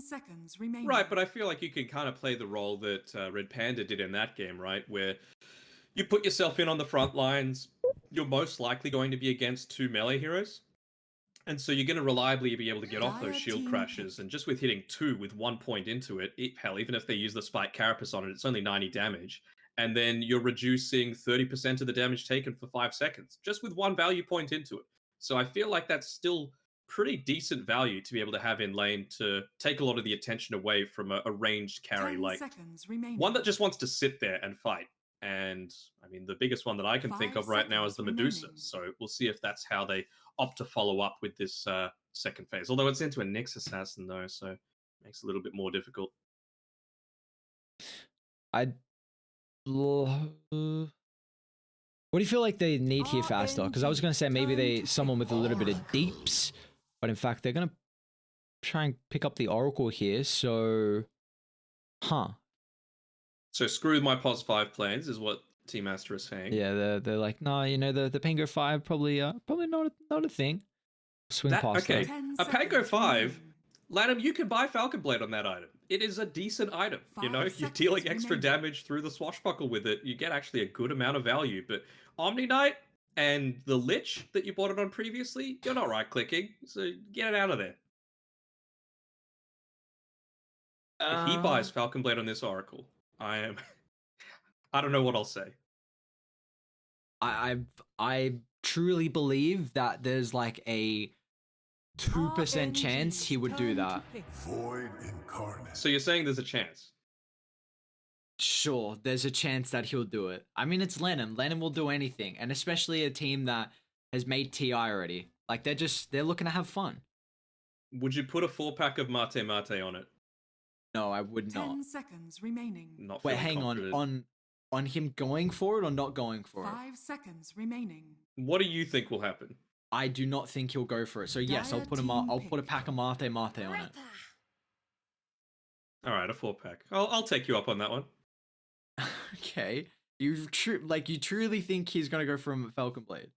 seconds remaining. Right, but I feel like you can kind of play the role that Red Panda did in that game, right? Where you put yourself in on the front lines, you're most likely going to be against two melee heroes. And so you're going to reliably be able to get off those shield crashes. And just with hitting two with 1 point into it, hell, even if they use the Spike Carapace on it, it's only 90 damage. And then you're reducing 30% of the damage taken for 5 seconds, just with one value point into it. So I feel like that's still pretty decent value to be able to have in lane to take a lot of the attention away from a ranged carry, like one that just wants to sit there and fight. And I mean, the biggest one that I can think of right now is the Medusa. So we'll see if that's how they opt to follow up with this second phase. Although it's into a Nyx Assassin, though, so it makes it a little bit more difficult. What do you feel like they need here for Aster? Because I was going to say maybe someone with a little bit of deeps, but in fact, they're going to try and pick up the Oracle here, so... So screw my POS 5 plans is what Team Aster is saying. Yeah, they're like, no, you know, the Pango 5 probably not a thing. Swing past okay. that. A Pango 5, Lanham, you can buy Falcon Blade on that item. It is a decent item. You know, you're dealing extra damage through the swashbuckle with it. You get actually a good amount of value. But Omni Knight and the Lich that you bought it on previously, you're not right-clicking, so get it out of there. If he buys Falcon Blade on this Oracle, I don't know what I'll say. I truly believe that there's like a 2% chance he would do that. Void incarnate. So you're saying there's a chance? Sure, there's a chance that he'll do it. I mean, it's Lennon. Lennon will do anything, and especially a team that has made TI already. Like they're looking to have fun. Would you put a 4-pack of Mate Mate on it? No, I would not. 10 seconds remaining. Not Wait, hang confident. on him going for it or not going for 5 seconds remaining. What do you think will happen? I do not think he'll go for it. So yes, I'll put a pack of Mate Mate on it. All right, a 4-pack. I'll take you up on that one. Okay, you truly think he's gonna go from Falcon Blade?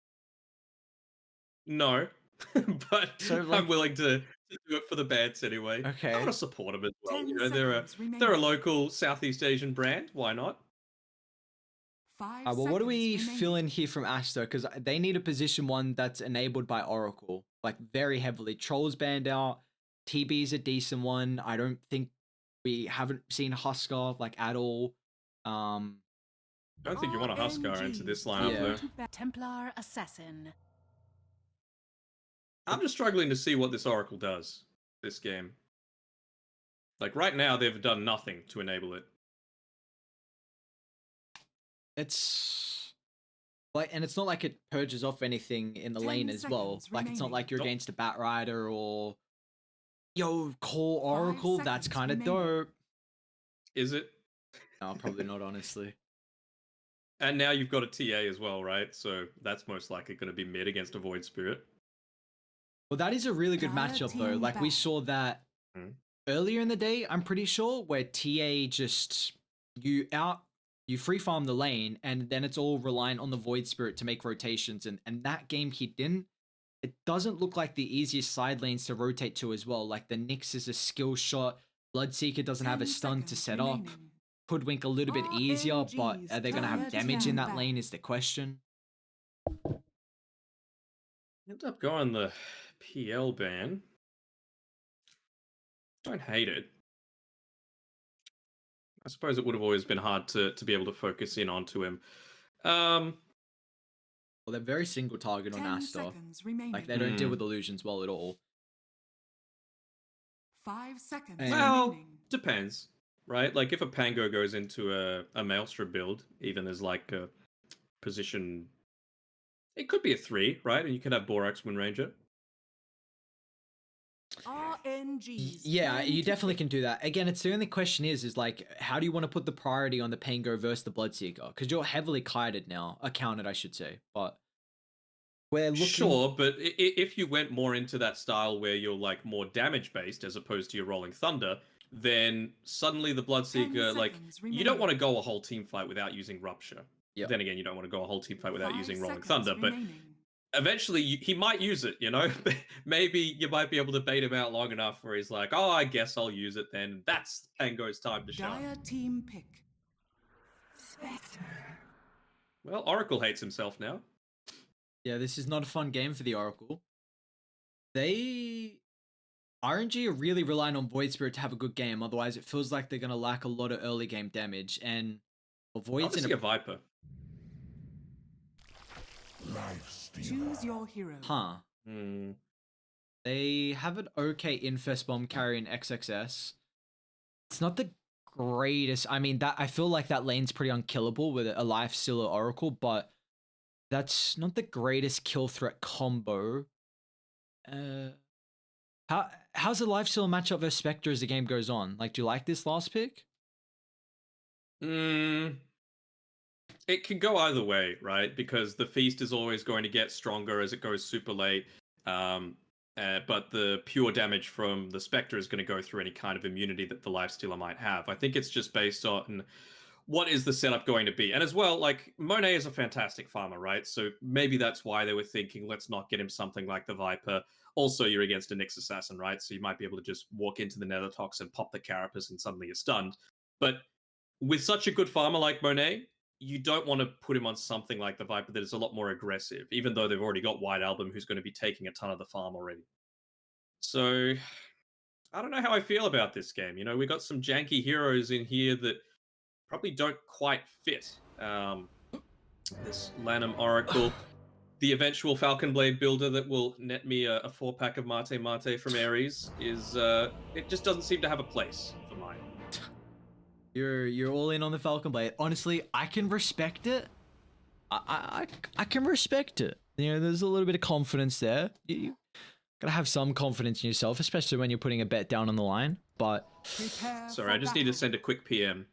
No, but so, like, I'm willing to do it for the bans anyway. Okay, I want to support them as well. You know, they're a local Southeast Asian brand. Why not? Well, what do we fill in here from Aster? Because they need a position one that's enabled by Oracle, like very heavily. Trolls banned out. TB's a decent one. I don't think we haven't seen Huskar like at all. I don't think you want a Huskar into this lineup though. Templar Assassin. I'm just struggling to see what this Oracle does this game. Like right now, they've done nothing to enable it. It's like, and it's not like it purges off anything in the lane as well. Like it's not like you're against a Bat Rider or Core Oracle. That's kind of dope. Is it? No, probably not, honestly. And now you've got a TA as well, right? So that's most likely going to be mid against a Void Spirit. Well, that is a really good matchup, though. Like, we saw that earlier in the day, I'm pretty sure, where TA just... You free farm the lane, and then it's all reliant on the Void Spirit to make rotations. And that game, he didn't. It doesn't look like the easiest side lanes to rotate to as well. Like, the Nyx is a skill shot. Bloodseeker doesn't have a stun to set up. Hoodwink a little bit easier, but are they going to have damage in that lane is the question. End up going the PL ban. Don't hate it. I suppose it would have always been hard to be able to focus in onto him. Well, they're very single target on Aster. Like, they don't deal with illusions well at all. 5 seconds remaining. Depends. Right? Like, if a Pango goes into a Maelstrom build, even as, like, a position... It could be a 3, right? And you can have Borax Wind Ranger. RNGs. Yeah, you definitely can do that. Again, it's the only question is like, how do you want to put the priority on the Pango versus the Bloodseeker? Because you're heavily kited now. Accounted, I should say. But we're looking... Sure, but if you went more into that style where you're, like, more damage-based as opposed to your Rolling Thunder... then suddenly the Bloodseeker, like, you don't want to go a whole team fight without using Rupture. Yep. Then again, you don't want to go a whole team fight without using Rolling Thunder, but eventually he might use it, you know? Maybe you might be able to bait him out long enough where he's like, oh, I guess I'll use it then. That's Pango's time to shine. Dire team pick. Well, Oracle hates himself now. Yeah, this is not a fun game for the Oracle. RNG are really relying on Void Spirit to have a good game. Otherwise, it feels like they're going to lack a lot of early game damage. And Void's in a Viper. Choose your hero. Huh. They have an okay Infest Bomb carry in XXS. It's not the greatest. I mean, that I feel like that lane's pretty unkillable with a Lifesteal or Oracle, but that's not the greatest kill threat combo. How's the Lifesteal matchup versus Spectre as the game goes on? Like, do you like this last pick? It can go either way, right? Because the Feast is always going to get stronger as it goes super late. But the pure damage from the Spectre is going to go through any kind of immunity that the Lifestealer might have. I think it's just based on what is the setup going to be. And as well, like, Monet is a fantastic farmer, right? So maybe that's why they were thinking, let's not get him something like the Viper. Also, you're against a Nyx Assassin, right? So you might be able to just walk into the Nether Tox and pop the Carapace and suddenly you're stunned. But with such a good farmer like Monet, you don't want to put him on something like the Viper that is a lot more aggressive, even though they've already got White Album, who's going to be taking a ton of the farm already. So, I don't know how I feel about this game. You know, we got some janky heroes in here that probably don't quite fit. This Lanham Oracle, the eventual Falcon Blade builder that will net me a 4-pack of Mate Mate from Ares is, it just doesn't seem to have a place for mine. You're all in on the Falcon Blade. Honestly, I can respect it. I can respect it. You know, there's a little bit of confidence there. You gotta have some confidence in yourself, especially when you're putting a bet down on the line. But sorry, I just need to send a quick PM.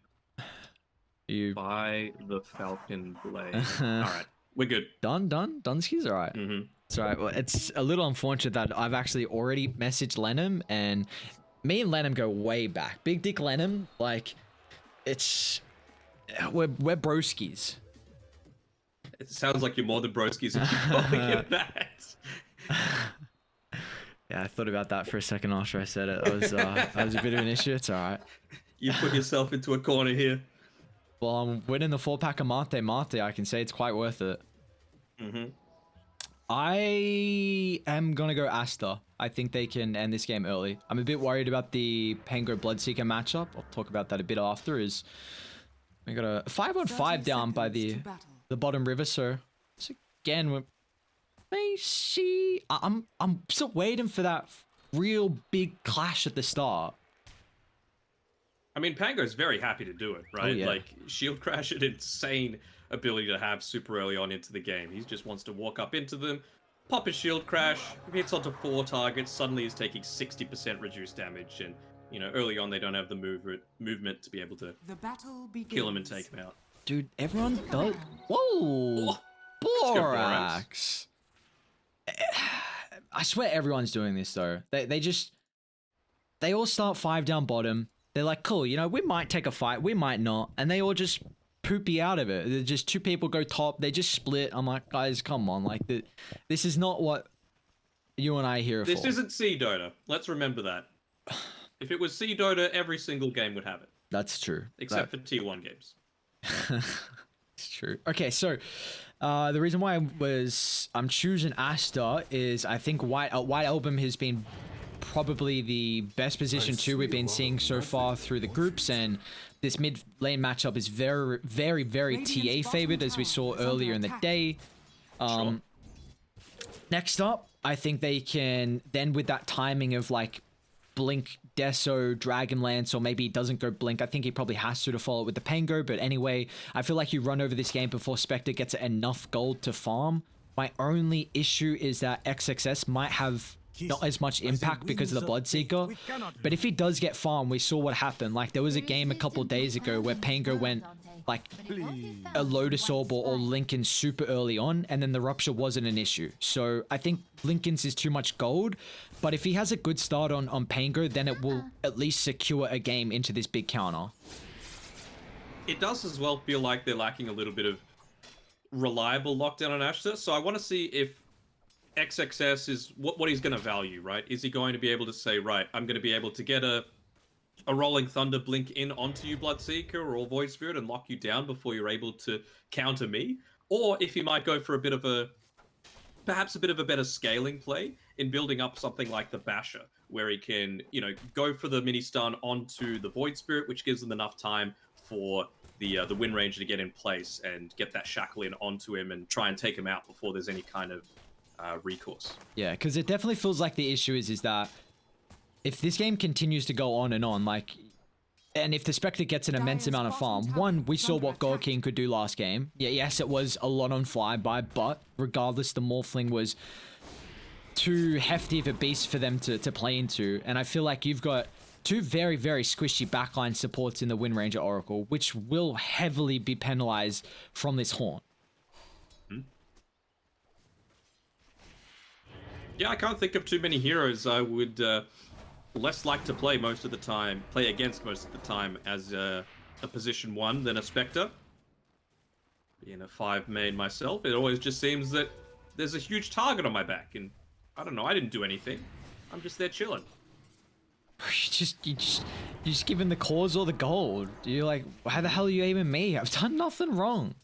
You buy the Falcon Blade. All right, we're good. Dunsky's all right. It's all right. Well, it's a little unfortunate that I've actually already messaged Lenham, and me and Lenham go way back. Big Dick Lenham, like. We're broskies. It sounds like you're more than broskies if you're calling it that. Yeah, I thought about that for a second after I said it. That was a bit of an issue. It's alright. You put yourself into a corner here. Well, I'm winning the 4-pack of Mate. I can say it's quite worth it. I am gonna go Aster. I think they can end this game early. I'm a bit worried about the Pango Bloodseeker matchup. I'll talk about that a bit after. Is we got a 5-on-5 down by the bottom river. So again, we may see. I'm still waiting for that real big clash at the start. I mean, Pango's very happy to do it, right? Oh, yeah. Like, Shield Crash, an insane ability to have super early on into the game. He just wants to walk up into them, pop his Shield Crash, if he hits onto 4 targets, suddenly he's taking 60% reduced damage, and, you know, early on they don't have the movement to be able to kill him and take him out. Dude, everyone does... Whoa! Borax! I swear everyone's doing this, though. They all start 5 down bottom. They're like, cool, you know, we might take a fight, we might not, and they all just poopy out of it. They're just 2 people go top, they just split. I'm like, guys, come on, like, this is not what you and I are here for. This isn't Sea Dota. Let's remember that. If it was Sea Dota, every single game would have it. That's true. Except for Tier 1 games. It's true. Okay, so the reason why I'm choosing Aster is I think White Album has been probably the best position too we've been seeing so far through the groups, and this mid lane matchup is very, very, very TA favored as we saw earlier in the day. Next up, I think they can then with that timing of like Blink, Deso, Dragonlance, or maybe he doesn't go Blink. I think he probably has to follow it with the Pango, but anyway, I feel like you run over this game before Spectre gets enough gold to farm. My only issue is that XXS might have not as much impact because of the Bloodseeker, but if he does get farmed, we saw what happened. Like, there was a game a couple days ago where Pango went like a Lotus Orb or Lincoln super early on, and then the Rupture wasn't an issue. So I think Lincoln's is too much gold, but if he has a good start on Pango, then it will at least secure a game into this big counter. It does as well feel like they're lacking a little bit of reliable lockdown on Aster, so I want to see if XXS is what he's going to value, right? Is he going to be able to say, right, I'm going to be able to get a Rolling Thunder blink in onto you, Bloodseeker, or Void Spirit, and lock you down before you're able to counter me? Or if he might go for perhaps a bit of a better scaling play in building up something like the Basher, where he can, go for the mini stun onto the Void Spirit, which gives them enough time for the Wind Ranger to get in place and get that shackle in onto him and try and take him out before there's any kind of recourse. Yeah, because it definitely feels like the issue is that if this game continues to go on, and if the Spectre gets an immense amount of farm, one, we saw what God King could do last game. Yeah, yes, it was a lot on flyby, but regardless, the Morphling was too hefty of a beast for them to play into. And I feel like you've got two very, very squishy backline supports in the Wind Ranger Oracle, which will heavily be penalized from this Haunt. Yeah, I can't think of too many heroes I would less like to play against most of the time as a position 1 than a Spectre. Being a 5 main myself, it always just seems that there's a huge target on my back, and I don't know, I didn't do anything. I'm just there chilling. You just giving the cause all the gold. You're like, how the hell are you aiming me? I've done nothing wrong.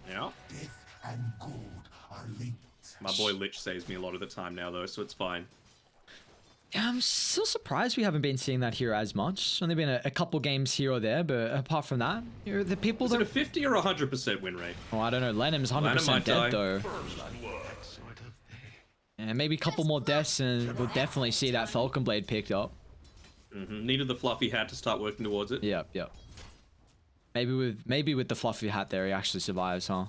Yeah. Death and gold are linked. My boy Lich saves me a lot of the time now, though, so it's fine. Yeah, I'm still surprised we haven't been seeing that here as much. Only been a couple games here or there, but apart from that, the people Is that... it a 50 or 100% win rate? Oh, I don't know. Lenham's 100% dead, though. And maybe a couple more deaths, and we'll definitely see that Falcon Blade picked up. Needed the fluffy hat to start working towards it. Yep. Maybe with the fluffy hat there, he actually survives, huh?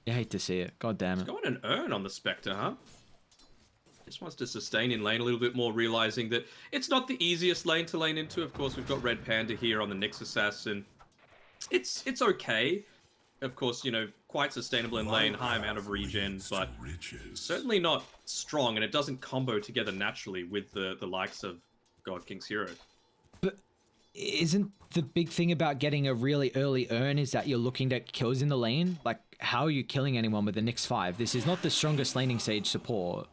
You hate to see it. God damn it. Going an Urn on the Spectre, huh? Just wants to sustain in lane a little bit more, realizing that it's not the easiest lane to lane into. Of course, we've got Red Panda here on the Nyx Assassin. It's okay. Of course, quite sustainable in lane, high amount of regen, but certainly not strong, and it doesn't combo together naturally with the likes of God King's hero. But isn't the big thing about getting a really early Urn is that you're looking to get kills in the lane? Like, how are you killing anyone with the Nyx 5? This is not the strongest laning stage support.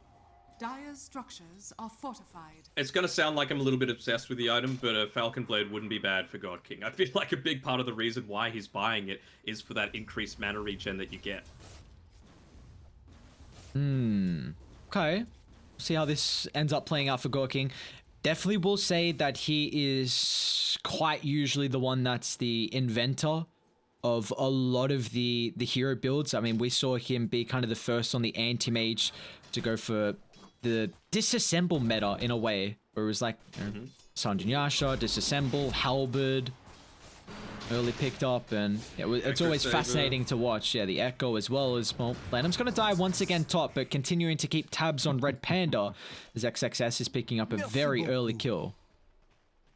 Dire's structures are fortified. It's going to sound like I'm a little bit obsessed with the item, but a Falcon Blade wouldn't be bad for God King. I feel like a big part of the reason why he's buying it is for that increased mana regen that you get. Okay. See how this ends up playing out for God King. Definitely will say that he is quite usually the one that's the inventor of a lot of the hero builds. I mean, we saw him be kind of the first on the anti-mage to go for the disassemble meta in a way, where it was like Sanjin Yasha, disassemble, halberd, early picked up, and it's always fascinating to watch. Yeah, the Echo as well as, well, Lenham's gonna die once again top, but continuing to keep tabs on Red Panda as XXS is picking up a very early kill.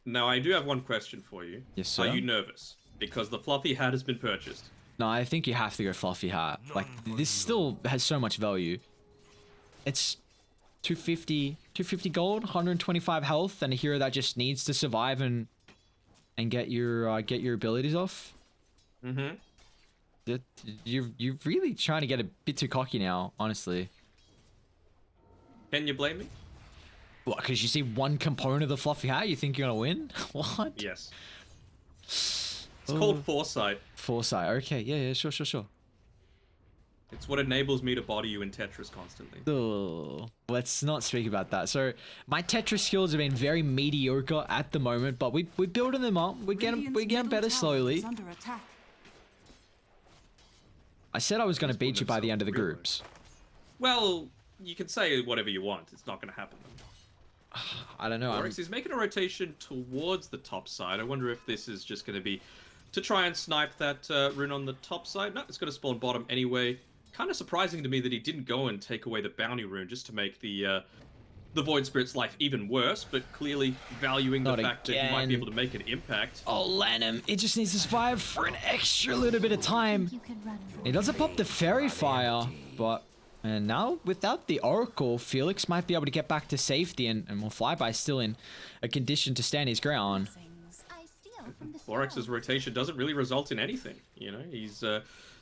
Now, I do have one question for you. Yes, sir. Are you nervous? Because the fluffy hat has been purchased. No, I think you have to go fluffy hat. Like, this still has so much value. It's 250 gold, 125 health, and a hero that just needs to survive and get your abilities off. You're really trying to get a bit too cocky now, honestly. Can you blame me? What, because you see one component of the fluffy hat, you think you're gonna win? What? Yes. It's called foresight. Foresight, okay, yeah, sure. It's what enables me to body you in Tetris constantly. Oh, let's not speak about that. So, my Tetris skills have been very mediocre at the moment, but we're building them up. We're getting better slowly. I said I was going to beat you by the end of the groups. Well, you can say whatever you want. It's not going to happen. I don't know. Oryx is making a rotation towards the top side. I wonder if this is just going to be to try and snipe that rune on the top side. No, it's going to spawn bottom anyway. Kind of surprising to me that he didn't go and take away the bounty rune just to make the Void Spirit's life even worse, but clearly valuing the fact that he might be able to make an impact. Oh, Lenham, it just needs to survive for an extra little bit of time. He doesn't pop the Fairy Fire, but... And now, without the Oracle, Felix might be able to get back to safety, and well, Flyby still in a condition to stand his ground. Oryx's rotation doesn't really result in anything, He's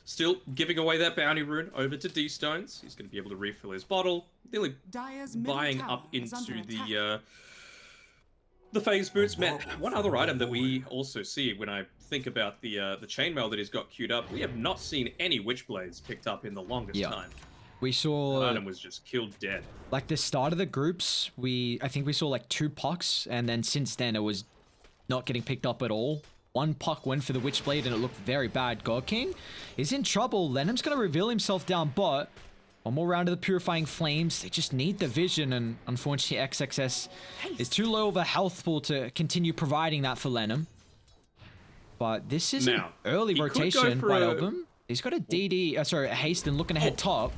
Still giving away that bounty rune over to D-Stones. He's going to be able to refill his bottle. Nearly Dire's middle buying tower up is into under the phase boots. Man, one other item that we also see when I think about the chainmail that he's got queued up, we have not seen any Witchblades picked up in the longest time. We saw that item was just killed dead. Like the start of the groups, I think we saw like 2 pucks, and then since then it was not getting picked up at all. 1 puck went for the Witchblade and it looked very bad. God King is in trouble. Lenham's going to reveal himself down bot. One more round of the Purifying Flames. They just need the vision, and unfortunately XXS is too low of a health pool to continue providing that for Lenham. But this is an early rotation by Album. He's got a DD, sorry, a Hasten looking ahead top.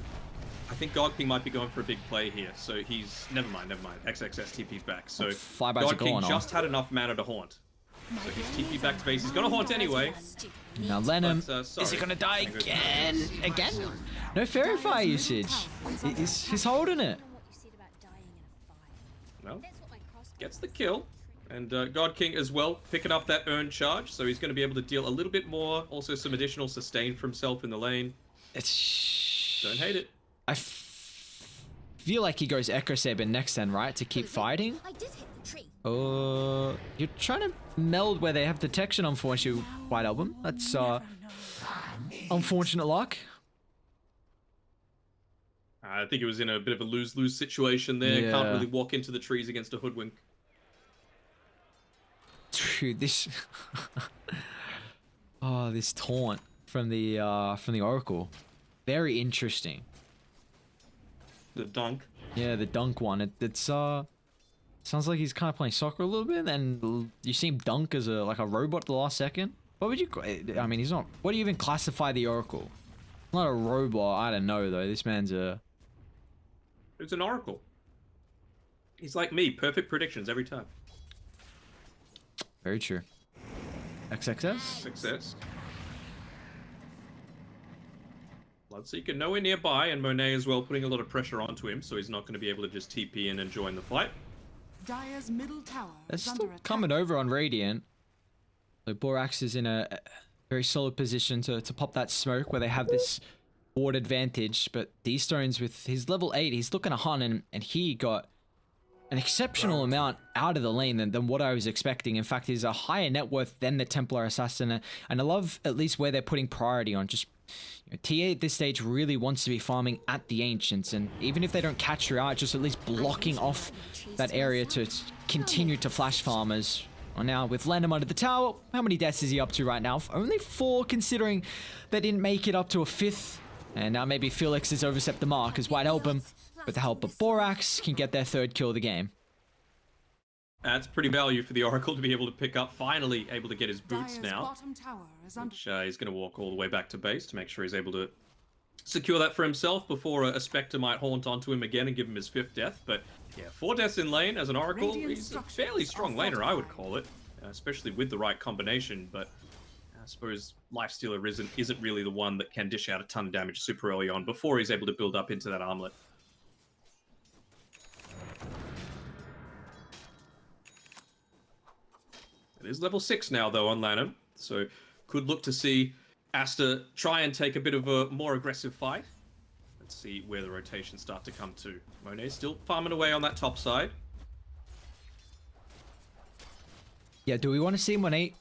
I think God King might be going for a big play here. So he's, never mind. XXS TP'd back. So God King just had enough mana to haunt. So he's TP back to base. He's gonna haunt anyway. Now Lenham, is he gonna die again? Again? No Fairy Fire usage. He's holding it. Well, gets the kill. And God King as well, picking up that earned charge. So he's going to be able to deal a little bit more. Also some additional sustain for himself in the lane. Don't hate it. I feel like he goes Echo Saber next then, right? To keep fighting? I did hit the tree. You're trying to meld where they have detection, unfortunately, White Album. That's unfortunate luck. I think it was in a bit of a lose-lose situation there. Yeah. Can't really walk into the trees against a hoodwink. Dude, this this taunt from the Oracle. Very interesting. The dunk. Yeah, the dunk one. It's sounds like he's kind of playing soccer a little bit, and you see him dunk as a robot the last second. What would you? I mean, he's not. What do you even classify the Oracle? Not a robot. I don't know though. This man's a. It's an Oracle. He's like me. Perfect predictions every time. Very true. XXS? Success. Bloodseeker nowhere nearby, and Monet as well putting a lot of pressure onto him, so he's not going to be able to just TP in and join the fight. Dire's middle tower That's is still under coming over on Radiant. So Borax is in a very solid position to pop that smoke where they have this board advantage, but D-Stones with his level 8, he's looking to hunt, and he got an exceptional amount out of the lane than what I was expecting. In fact, he's a higher net worth than the Templar Assassin, and I love at least where they're putting priority on. Just TA at this stage really wants to be farming at the Ancients, and even if they don't catch her out, just at least blocking off that area to continue to flash farmers. Well, now with Lenham under the tower, how many deaths is he up to right now? Only 4, considering they didn't make it up to a 5th. And now maybe Felix has overstepped the mark as White Album, with the help of Borax, can get their 3rd kill of the game. That's pretty value for the Oracle to be able to pick up. Finally able to get his boots Dire's now. bottom tower is under Which he's going to walk all the way back to base to make sure he's able to secure that for himself before a Spectre might haunt onto him again and give him his 5th death. But yeah, 4 deaths in lane as an Oracle. He's a fairly strong laner, I would call it, especially with the right combination. But I suppose Lifestealer isn't really the one that can dish out a ton of damage super early on before he's able to build up into that armlet. It is level 6 now, though, on Lanham, so could look to see Aster try and take a bit of a more aggressive fight. Let's see where the rotations start to come to. Monet still farming away on that top side. Yeah, do we want to see Monet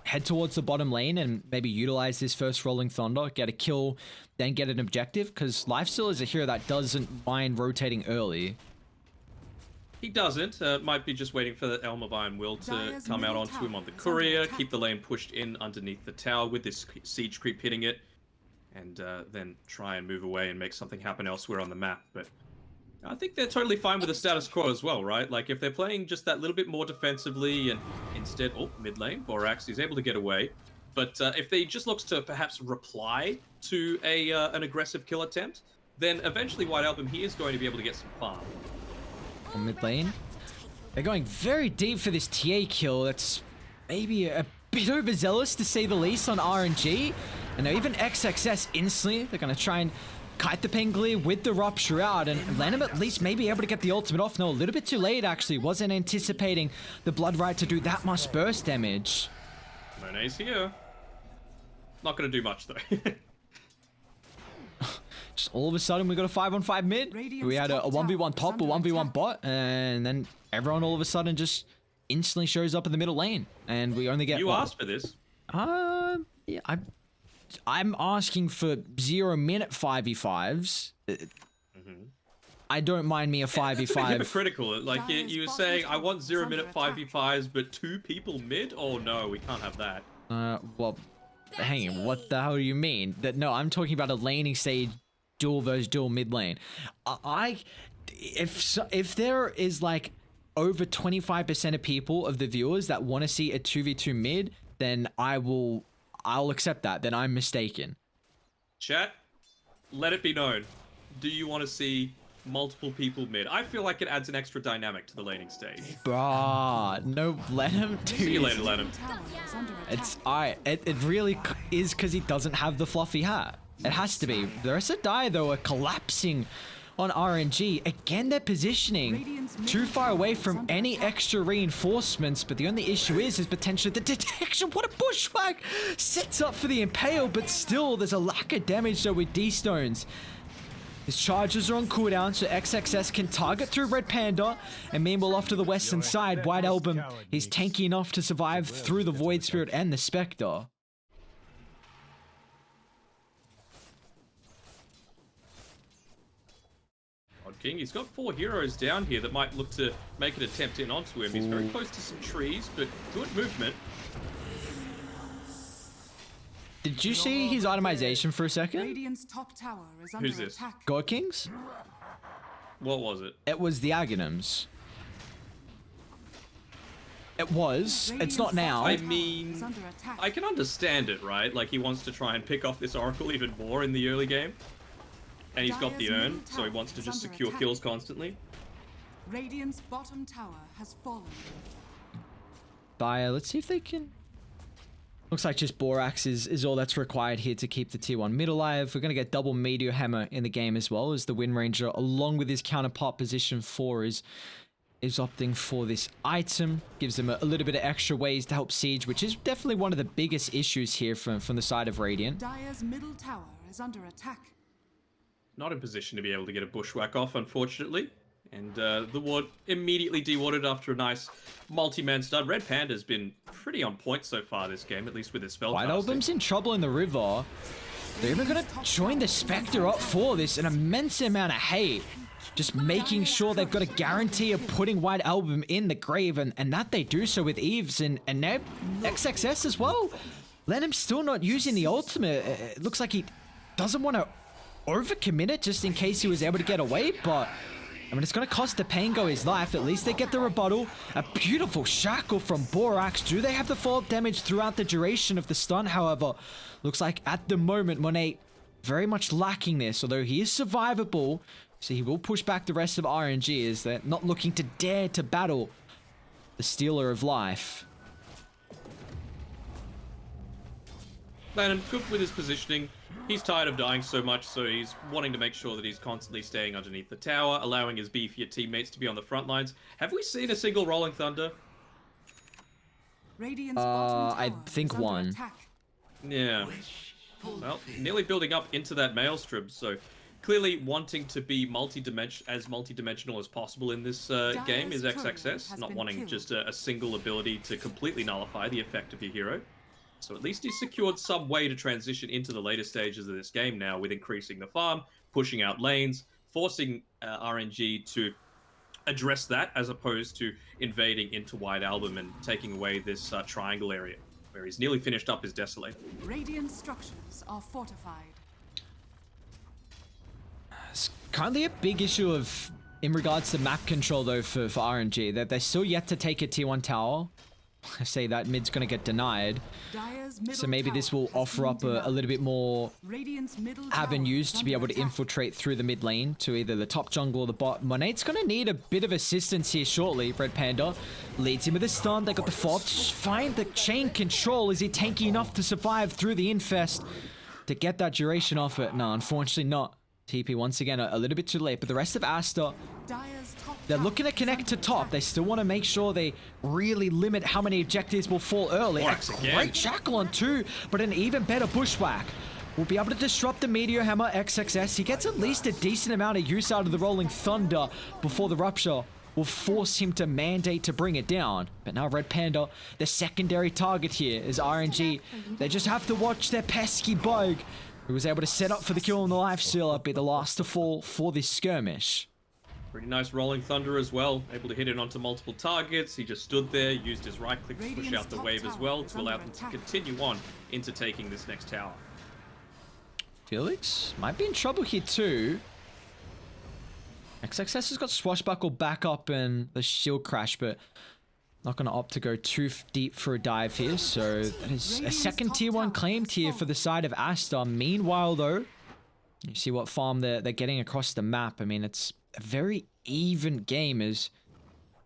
head towards the bottom lane and maybe utilize this first Rolling Thunder, get a kill, then get an objective? Because Lifesteal is a hero that doesn't mind rotating early. He doesn't. Might be just waiting for the Elm of Iron Will to come out onto him on the courier, keep the lane pushed in underneath the tower with this siege creep hitting it, and then try and move away and make something happen elsewhere on the map. But I think they're totally fine with the status quo as well, right? Like, if they're playing just that little bit more defensively and instead... Oh, mid lane, Borax is able to get away. But if they just looks to perhaps reply to an aggressive kill attempt, then eventually White Album, he is going to be able to get some farm. On mid lane. They're going very deep for this TA kill. That's maybe a bit overzealous to say the least on RNG. And now even XXS instantly, they're going to try and kite the Pengli with the Rupture out. And Lenham at least may be able to get the ultimate off. No, a little bit too late actually. Wasn't anticipating the Blood Rite to do that much burst damage. Monet's here. Not going to do much though. just all of a sudden we got a 5-on-5 mid. Radiant's We had a top 1v1 tower top, a is under 1v1 attack. bot, and then everyone all of a sudden just instantly shows up in the middle lane, and we only get You what? asked for this. Yeah, I'm asking for 0-minute 5v5s. I don't mind me a That's a bit 5v5. hypocritical. Like you Dire's were bottom saying, I tower want is 0-minute under 5v5s, but 2 people mid? Oh no, we can't have that. Well, hang on, what the hell do you mean? That no, I'm talking about a laning stage duel versus duel mid lane. If there is like over 25% of people of the viewers that want to see a 2v2 mid, then I'll accept that. Then I'm mistaken. Chat, let it be known. Do you want to see multiple people mid? I feel like it adds an extra dynamic to the laning stage. Bruh, no, let him do See you later, Lenham. Tower is under attack. It's alright. It really is because he doesn't have the fluffy hat. It has to be. The rest of die though are collapsing on RNG. Again, they're positioning too far away from any extra reinforcements, but the only issue is potentially the detection. What a bushwhack! Sets up for the impale, but still there's a lack of damage though with D-stones. His charges are on cooldown, so XXS can target through Red Panda, and meanwhile off to the western side, White Album, he's tanky enough to survive through the Void Spirit and the Spectre. Odd King, he's got 4 heroes down here that might look to make an attempt in onto him. He's very close to some trees, but good movement. Did you see his itemization for a second? Radiant's top tower is under Who's this? attack. God Kings? What was it? It was the Aghanims. It was. It's not now. I Is mean, under attack. I can understand it, right? Like, he wants to try and pick off this Oracle even more in the early game. And he's got the Dire's urn, middle so he tower wants to is just under secure attack. kills constantly. Radiant's bottom tower has fallen. Let's see if they can... Looks like just Borax is all that's required here to keep the tier 1 mid alive. We're going to get double Meteor Hammer in the game as well, as the Wind Ranger, along with his counterpart position 4, is opting for this item. Gives them a little bit of extra ways to help siege, which is definitely one of the biggest issues here from the side of Radiant. Dire's middle tower is under attack. Not in position to be able to get a bushwhack off, unfortunately. And the ward immediately dewarded after a nice multi-man stun. Red Panda's been pretty on point so far this game, at least with his spell White casting. Album's in trouble in the river. They're even going to join the Spectre up for this. An immense amount of hate. Just making sure they've got a guarantee of putting White Album in the grave. And that they do so with Eves and Neb. XXS as well. Lenham's still not using the ultimate. It looks like he doesn't want to overcommit it just in case he was able to get away. But, I mean, it's going to cost the Pango his life. At least they get the rebuttal. A beautiful shackle from Borax. Do they have the fall damage throughout the duration of the stun? However, looks like at the moment, Monet very much lacking this. Although he is survivable, so he will push back the rest of RNG as they're not looking to dare to battle the Stealer of Life. Lennon, good with his positioning. He's tired of dying so much, so he's wanting to make sure that he's constantly staying underneath the tower, allowing his beefier teammates to be on the front lines. Have we seen a single Rolling Thunder? Radiant's bottom I tower think is under one. attack. Yeah. Well, nearly building up into that Maelstrom, so clearly wanting to be multi-dimensional as possible in this game is Dire's courier XXS, has not been wanting killed. just a single ability to completely nullify the effect of your hero. So at least he's secured some way to transition into the later stages of this game now with increasing the farm, pushing out lanes, forcing RNG to address that as opposed to invading into White Album and taking away this triangle area where he's nearly finished up his Desolate. Radiant structures are fortified. It's currently a big issue in regards to map control though for RNG. That they're still yet to take a tier 1 tower. I say that mid's gonna get denied. Dire's middle So maybe this tower will has offer been up a denied. little bit more Radiant's middle tower avenues is to be under able to attack. infiltrate through the mid lane to either the top jungle or the bot. Monet's gonna need a bit of assistance here shortly. Red Panda leads him with a stun. They got the fob to just find the chain control. Is he tanky enough to survive through the infest to get that duration off it? No, unfortunately not. TP once again a little bit too late, but the rest of Aster, Dire's top they're tower looking to is connect under to top. attack. They still want to make sure they really limit how many objectives will fall early. Borax A again. great shackle on 2, but an even better bushwhack. will be able to disrupt the Meteor Hammer XXS. He gets at least a decent amount of use out of the Rolling Thunder before the Rupture will force him to mandate to bring it down. But now Red Panda, the secondary target here is RNG. They just have to watch their pesky bug, who was able to set up for the kill on the Lifestealer, be the last to fall for this skirmish. Pretty nice Rolling Thunder as well, able to hit it onto multiple targets. He just stood there, used his right click to push out the wave as well to allow them to continue on into taking this next tower. Felix might be in trouble here too. XXS has got Swashbuckle back up and the shield crash, but not going to opt to go too deep for a dive here. So that is a second tier 1 claimed here for the side of Aster. Meanwhile though, you see what farm they're getting across the map. I mean, it's a very even game as...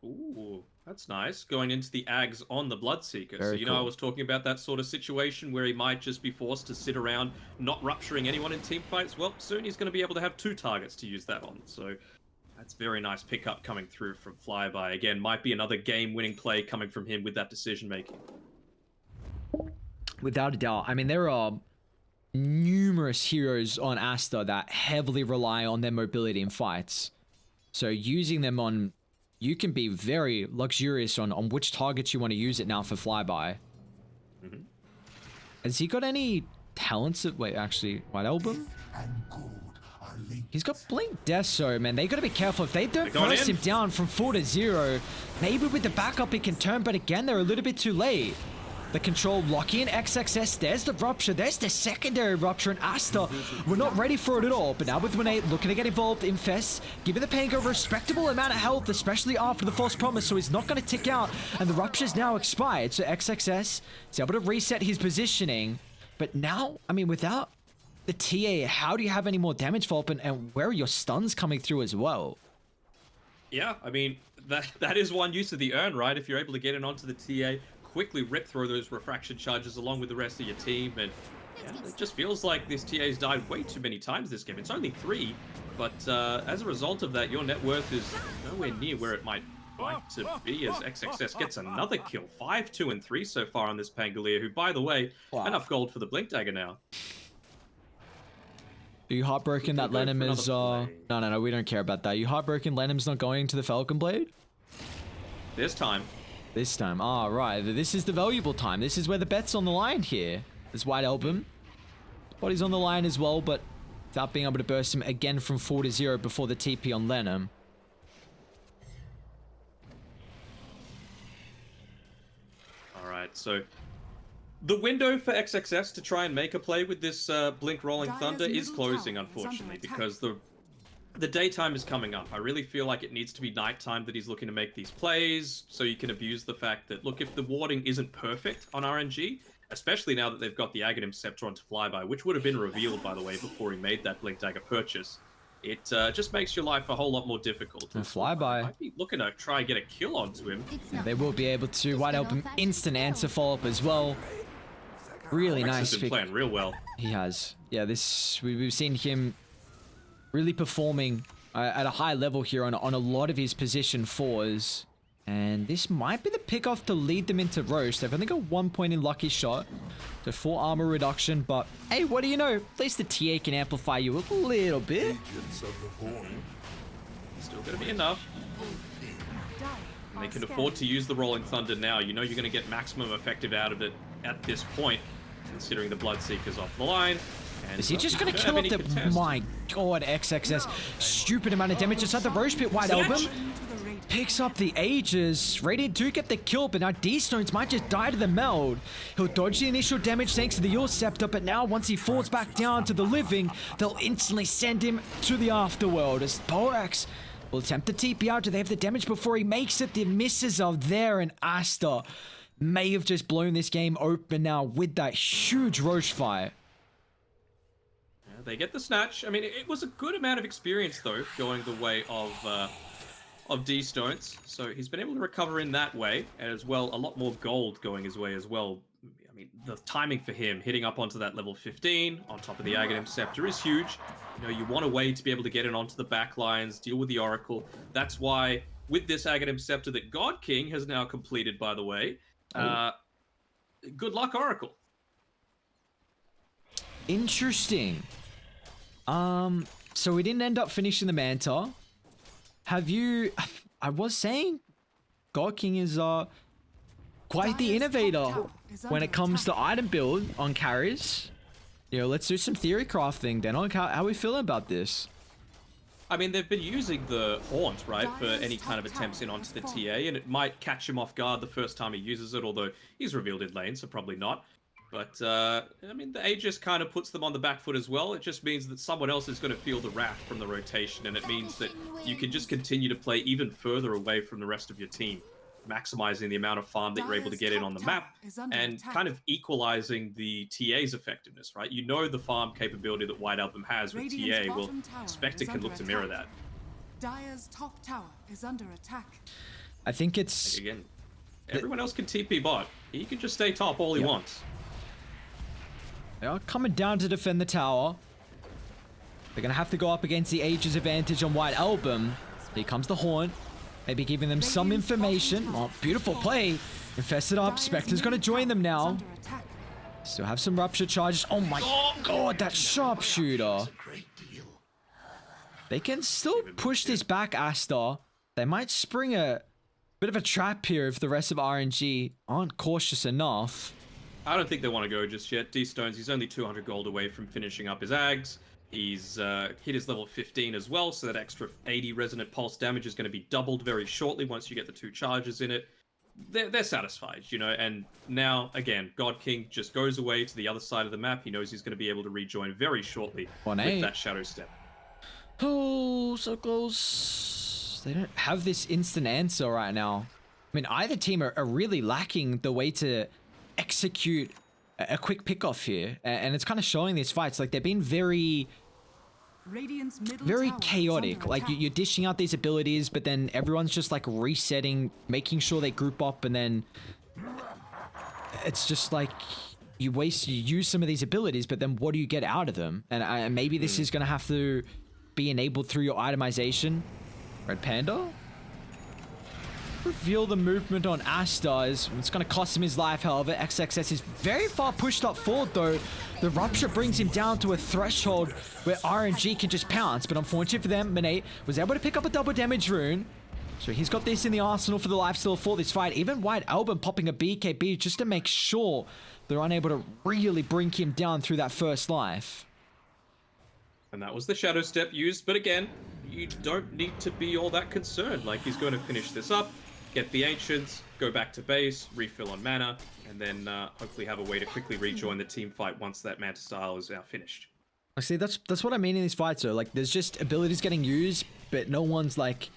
Ooh, that's nice. Going into the Ags on the Bloodseeker. Very so, you know, cool. I was talking about that sort of situation where he might just be forced to sit around not rupturing anyone in team fights. Well, soon he's going to be able to have 2 targets to use that on. So that's very nice pickup coming through from Flyby. Again, might be another game-winning play coming from him with that decision-making. Without a doubt. I mean, there are numerous heroes on Aster that heavily rely on their mobility in fights. So using them on... You can be very luxurious on which targets you want to use it now for Flyby. Mm-hmm. Has he got any talents? Wait, actually, White Album? And gold are linked. He's got Blink Deso, man. They got to be careful. If they don't They're going burst in. him down from 4 to 0, maybe with the backup he can turn, but again, they're a little bit too late. The control lock-in XXS, there's the Rupture, there's the secondary Rupture, and Aster, we're not ready for it at all. But now with Winate looking to get involved, Infest, giving the Pango a respectable amount of health, especially after the False Promise, so he's not going to tick out, and the Rupture's now expired. So XXS is able to reset his positioning, but now, I mean, without the TA, how do you have any more damage follow-up, and where are your stuns coming through as well? Yeah, I mean, that is one use of the urn, right? If you're able to get it onto the TA, quickly rip through those refraction charges along with the rest of your team, and yeah, it just feels like this TA's died way too many times this game. It's only 3, but as a result of that, your net worth is nowhere near where it might like to be as XXS gets another kill. 5, 2, and 3 so far on this Pangolier, who, by the way, Wow. enough gold for the Blink Dagger now. Are you heartbroken that We'll go Lenham for is, another play. No, we don't care about that. You heartbroken Lenham's not going to the Falcon Blade? This time. This time. Ah, right. This is the valuable time. This is where the bet's on the line here. This White Album. Body's on the line as well, but without being able to burst him again from 4 to 0 before the TP on Lenham. Alright, so the window for XXS to try and make a play with this Blink Rolling Dire's Thunder is middle closing, tower is under unfortunately, attack. because the daytime is coming up. I really feel like it needs to be nighttime that he's looking to make these plays, so you can abuse the fact that, look, if the warding isn't perfect on RNG, especially now that they've got the Aghanim Scepter onto Flyby, which would have been revealed, by the way, before he made that Blink Dagger purchase, it just makes your life a whole lot more difficult. And Flyby. Might be looking to try and get a kill onto him. They will be able to. White Album instant answer follow-up as well. Really Rex nice has been pick. playing real well. He has. Yeah, we've seen him really performing at a high level here on a lot of his position 4s. And this might be the pick-off to lead them into Roche. They've only got 1 point in Lucky Shot. So 4 armor reduction, but hey, what do you know? At least the TA can amplify you a little bit. Agents of the Void. Still gonna be enough. Dire And they are can scanning. afford to use the Rolling Thunder now. You know you're going to get maximum effective out of it at this point, considering the Bloodseeker's off the line. And Is he just gonna don't kill have off any the... contest. My god, XXS. Stupid amount of damage inside the Roche Pit. White Snatch! Album Into the radiant. picks up the Aegis. Radiant do get the kill, but now D-Stones might just die to the meld. He'll dodge the initial damage thanks to the Yule Scepter, but now once he falls back down to the living, they'll instantly send him to the Afterworld as Borax will attempt to TP out. Do they have the damage before he makes it? The misses are there, and Aster may have just blown this game open now with that huge Roche fire. Yeah, they get the snatch. I mean, it was a good amount of experience, though, going the way of D-Stones. So he's been able to recover in that way, and as well, a lot more gold going his way as well. I mean, the timing for him hitting up onto that level 15 on top of the Aghanim Scepter is huge. You know, you want a way to be able to get it onto the back lines, deal with the Oracle. That's why, with this Aghanim Scepter that God King has now completed, by the way, good luck, Oracle. Interesting. So we didn't end up finishing the Manta. Have you... I was saying God King is quite the innovator when it comes to item build on carries. You know, let's do some theory crafting. Danog, how are we feeling about this? I mean, they've been using the Haunt, right, for any kind of attempts in onto the TA, and it might catch him off guard the first time he uses it, although he's revealed in lane, so probably not. But, I mean, the Aegis kind of puts them on the back foot as well. It just means that someone else is going to feel the wrath from the rotation, and it means that you can just continue to play even further away from the rest of your team, maximizing the amount of farm that you're able to get in on the map, and kind of equalizing the TA's effectiveness, right? You know the farm capability that White Album has with TA. Well, Spectre can look to mirror that. Dire's top tower is under attack. I think it's... Again, everyone else can TP bot. He can just stay top all he wants. They are coming down to defend the tower. They're going to have to go up against the Aegis advantage on White Album. Here comes the Haunt. Maybe giving them some information. Oh, beautiful play. Infested up. Spectre's going to join them now. Still have some rupture charges. Oh my god, that sharpshooter. They can still push this back, Aster. They might spring a bit of a trap here if the rest of RNG aren't cautious enough. I don't think they want to go just yet. D-Stones, he's only 200 gold away from finishing up his Ags. He's hit his level 15 as well, so that extra 80 Resonant Pulse damage is going to be doubled very shortly once you get the 2 charges in it. They're satisfied, you know, and now, again, God King just goes away to the other side of the map. He knows he's going to be able to rejoin very shortly with that Shadow Step. Oh, so close. They don't have this instant answer right now. I mean, either team are really lacking the way to execute a quick pickoff here, and it's kind of showing these fights. Like, they've been very chaotic. Like, you're dishing out these abilities, but then everyone's just like resetting, making sure they group up, and then it's just like you use some of these abilities, but then what do you get out of them? And maybe this is going to have to be enabled through your itemization. Red Panda? Reveal the movement on Aster. It's going to cost him his life, however. XXS is very far pushed up forward, though. The Rupture brings him down to a threshold where RNG can just pounce. But unfortunately for them, Manate was able to pick up a double damage rune. So he's got this in the arsenal for the lifesteal for this fight. Even White Album popping a BKB just to make sure they're unable to really bring him down through that first life. And that was the Shadow Step used. But again, you don't need to be all that concerned. Like, he's going to finish this up, get the Ancients, go back to base, refill on mana, and then hopefully have a way to quickly rejoin the team fight once that Manta style is now finished. See, that's what I mean in these fights, though. Like, there's just abilities getting used, but no one's, like,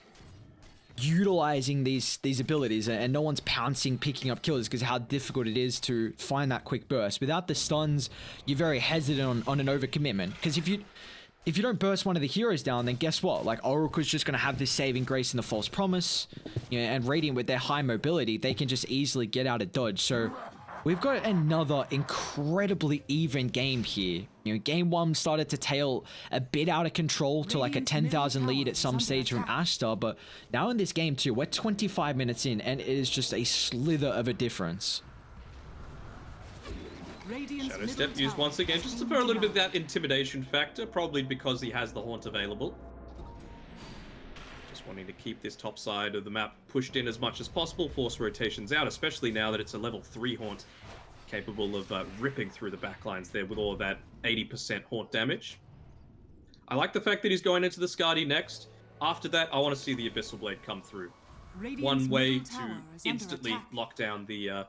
utilizing these abilities, and no one's pouncing, picking up kills, because how difficult it is to find that quick burst. Without the stuns, you're very hesitant on an overcommitment, because if you don't burst one of the heroes down, then guess what? Like, Oracle's just going to have this saving grace in the False Promise, you know, and Radiant with their high mobility, they can just easily get out of dodge. So we've got another incredibly even game here. You know, game 1 started to tail a bit out of control to like a 10,000 lead at some stage from Aster, but now in this game 2, we're 25 minutes in, and it is just a slither of a difference. Shadow Step used once again, just for a little bit of that intimidation factor, probably because he has the Haunt available. Just wanting to keep this top side of the map pushed in as much as possible, force rotations out, especially now that it's a level 3 Haunt, capable of ripping through the backlines there with all of that 80% Haunt damage. I like the fact that he's going into the Skadi next. After that, I want to see the Abyssal Blade come through. One way to instantly lock down the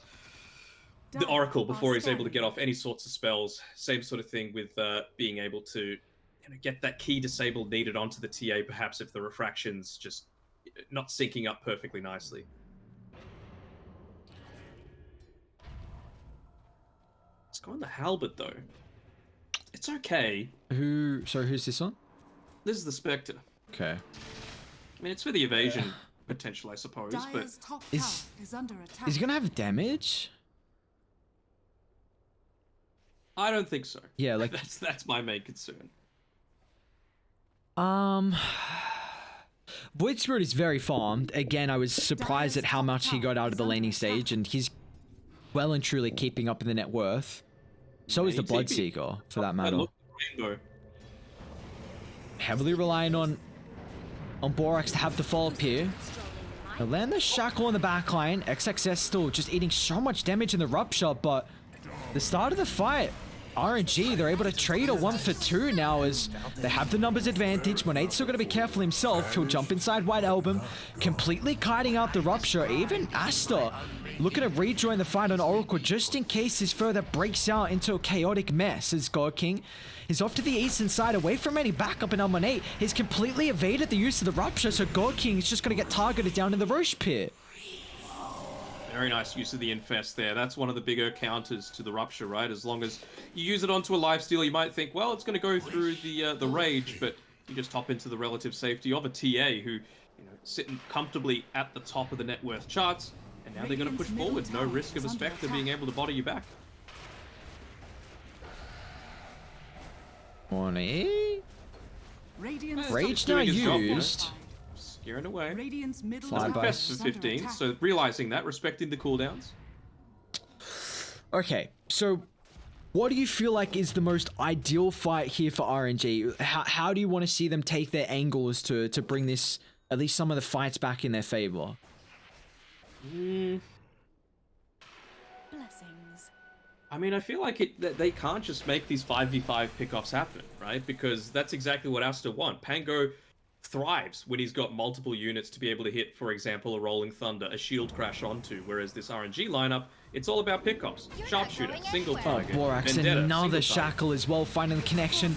Oracle before he's able to get off any sorts of spells. Same sort of thing with being able to get that key disabled needed onto the TA, perhaps if the refraction's just not syncing up perfectly nicely. Let's go on the Halberd, though. It's okay. Who's this on? This is the Spectre. Okay. I mean, it's for the evasion potential, I suppose, but... Is he gonna have damage? I don't think so. Yeah, like that's my main concern. Void Spirit is very farmed. Again, I was surprised at how much he got out of the laning stage, and he's well and truly keeping up in the net worth. So is the TP. Bloodseeker, for that And matter. look, Rainbow. Heavily relying on Borax to have the follow-up here. They'll land the Shackle on the backline. XXS still just eating so much damage in the Rupture, but the start of the fight, RNG, they're able to trade a 1 for 2 now as they have the numbers advantage. Monade's still going to be careful himself. He'll jump inside White Album, completely kiting out the Rupture. Even Aster looking to rejoin the fight on Oracle just in case this further breaks out into a chaotic mess as God King is off to the eastern side away from any backup, and Monade has completely evaded the use of the Rupture, so God King is just going to get targeted down in the Roche Pit. Very nice use of the Infest there. That's one of the bigger counters to the Rupture, right? As long as you use it onto a lifesteal, you might think, well, it's going to go through the Rage, but you just hop into the relative safety of a TA who, sitting comfortably at the top of the net worth charts, and now they're going to push forward. No risk of a Spectre being able to body you back. Rage Radiant's now doing his job, used. Scaring away. Radiant's middle Fly tower by. Infest is for under 15, attack. so realizing that, respecting the cooldowns. Okay, so what do you feel like is the most ideal fight here for RNG? How do you want to see them take their angles to bring this, at least some of the fights back in their favor? Blessings. I mean, I feel like that they can't just make these 5v5 pickoffs happen, right? Because that's exactly what Aster want. Pango thrives when he's got multiple units to be able to hit, for example, a Rolling Thunder, a Shield Crash onto, whereas this RNG lineup, it's all about pickoffs. Sharpshooter, single Oh, target, Borax, Vendetta, another single Shackle as well, finding the connection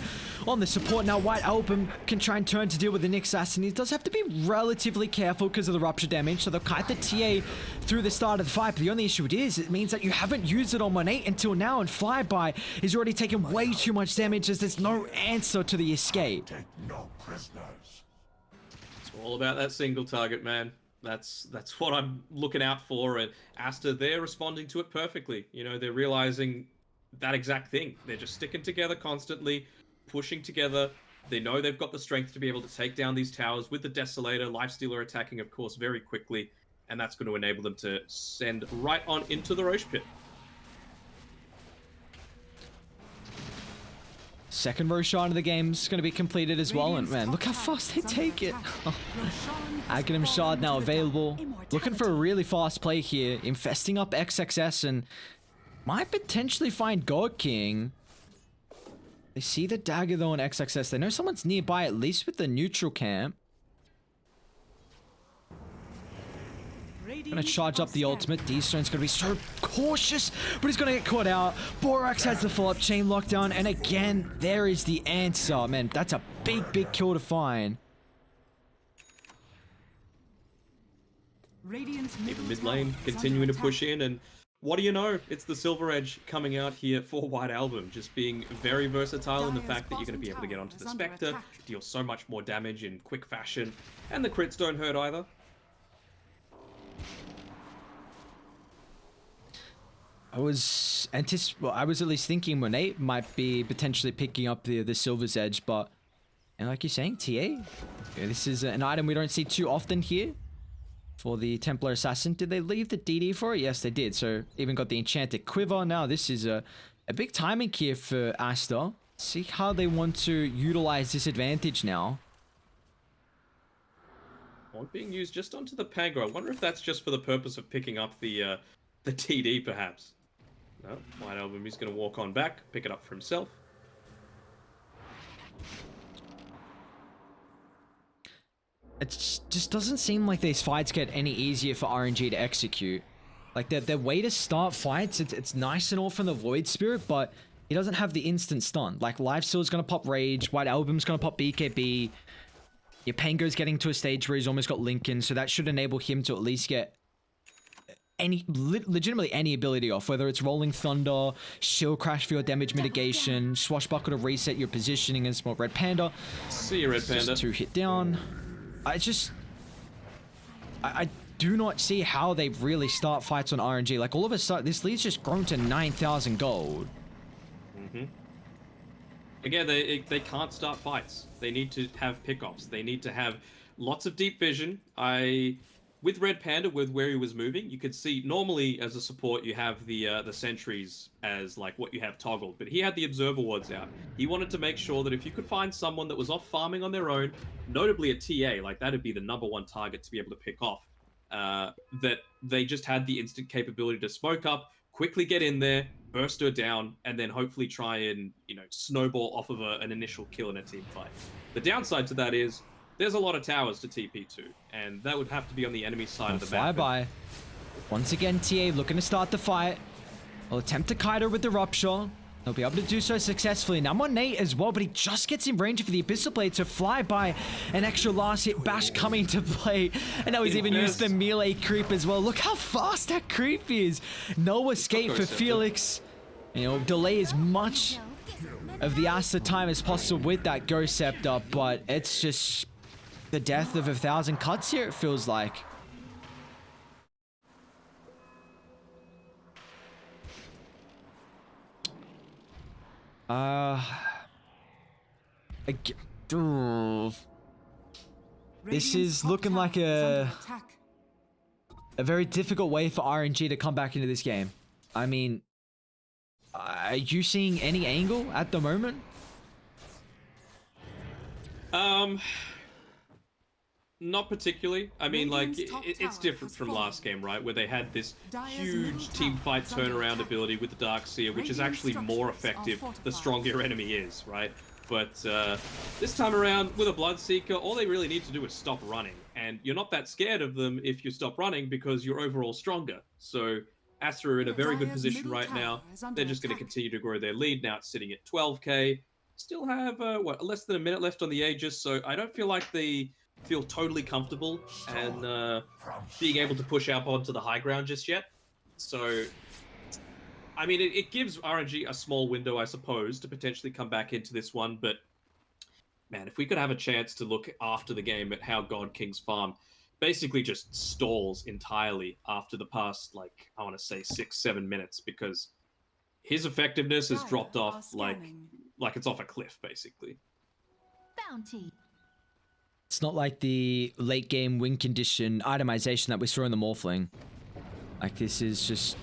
on the support. Now, White Album can try and turn to deal with the Nyx Assassin. He does have to be relatively careful because of the Rupture damage, so they'll kite the TA through the start of the fight. But the only issue is, it means that you haven't used it on Monet until now, and Flyby is already taken way too much damage as there's no answer to the escape. Take no prisoners. It's all about that single target, man. That's what I'm looking out for, and Aster, they're responding to it perfectly. They're realizing that exact thing. They're just sticking together constantly, pushing together. They know they've got the strength to be able to take down these towers with the Desolator. Lifestealer attacking, of course, very quickly, and that's going to enable them to send right on into the Roche Pit. Second Roshan of the game's going to be completed as well, and man, look how fast they take it. Aghanim Shard now available. Looking for a really fast play here, infesting up XXS, and might potentially find God King. They see the dagger though on XXS. They know someone's nearby, at least with the neutral camp. Gonna charge up the ultimate. D-Stone's gonna be so cautious, but he's gonna get caught out. Borax has the follow-up chain lockdown, and again, there is the answer. Man, that's a big, big kill to find. Even mid lane continuing to push in, and what do you know? It's the Silver Edge coming out here for White Album, just being very versatile in the fact that you're going to be able to get onto the Spectre, deal so much more damage in quick fashion, and the crits don't hurt either. I was at least thinking Monet might be potentially picking up the Silver's Edge, but and like you're saying, TA, this is an item we don't see too often here. For the Templar Assassin, did they leave the DD for it? Yes, they did. So even got the Enchanted Quiver. Now this is a big timing here for Aster. See how they want to utilize this advantage now. Well, being used just onto the Pango. I wonder if that's just for the purpose of picking up the TD, perhaps. No, White Album, he's going to walk on back, pick it up for himself. It just doesn't seem like these fights get any easier for RNG to execute. Like, their way to start fights, it's nice and all from the Void Spirit, but he doesn't have the instant stun. Like, Lifesteal's gonna pop Rage, White Album's gonna pop BKB, your Pango's getting to a stage where he's almost got Lincoln, so that should enable him to at least get legitimately any ability off, whether it's Rolling Thunder, Shield Crash for your damage mitigation, Swashbuckle to reset your positioning as more Red Panda. See you, Red Panda. Just 2 hit down. I do not see how they really start fights on RNG. Like, all of a sudden, this lead's just grown to 9,000 gold. Again, they can't start fights. They need to have pickoffs. They need to have lots of deep vision. I with Red Panda, with where he was moving, you could see normally as a support you have the sentries as like what you have toggled, but he had the observer wards out. He wanted to make sure that if you could find someone that was off farming on their own, notably a TA, like that'd be the #1 target to be able to pick off. That they just had the instant capability to smoke up, quickly get in there, burst her down, and then hopefully try and snowball off of an initial kill in a team fight. The downside to that is there's a lot of towers to TP to, and that would have to be on the enemy side of the map. Flyby. Once again, TA looking to start the fight. Will attempt to kite her with the rupture. They'll be able to do so successfully. Now on Nate as well, but he just gets in range for the Abyssal Blade to fly by. An extra last hit bash coming to play. And now he's even used the melee creep as well. Look how fast that creep is. No escape for Felix. Delay as much of the Aster time as possible with that Ghost Scepter, but it's just the death of 1,000 cuts here, it feels like. This is looking like a very difficult way for RNG to come back into this game. I mean, are you seeing any angle at the moment? Not particularly. I mean, like, it's different from last game, right? Where they had this huge team fight turnaround ability with the Darkseer, which is actually more effective the stronger your enemy is, right? But this time around, with a Bloodseeker, all they really need to do is stop running. And you're not that scared of them if you stop running because you're overall stronger. So Aster are in a very good position right now. They're just going to continue to grow their lead. Now it's sitting at 12k. Still have, less than a minute left on the Aegis, so I don't feel like they feel totally comfortable and being able to push up onto the high ground just yet. So, I mean, it gives RNG a small window, I suppose, to potentially come back into this one, but man, if we could have a chance to look after the game at how God King's farm basically just stalls entirely after the past, like, I want to say 6-7 minutes, because his effectiveness has dropped off like it's off a cliff, basically. Bounty. It's not like the late game win condition itemization that we saw in the Morphling. Like, this is just...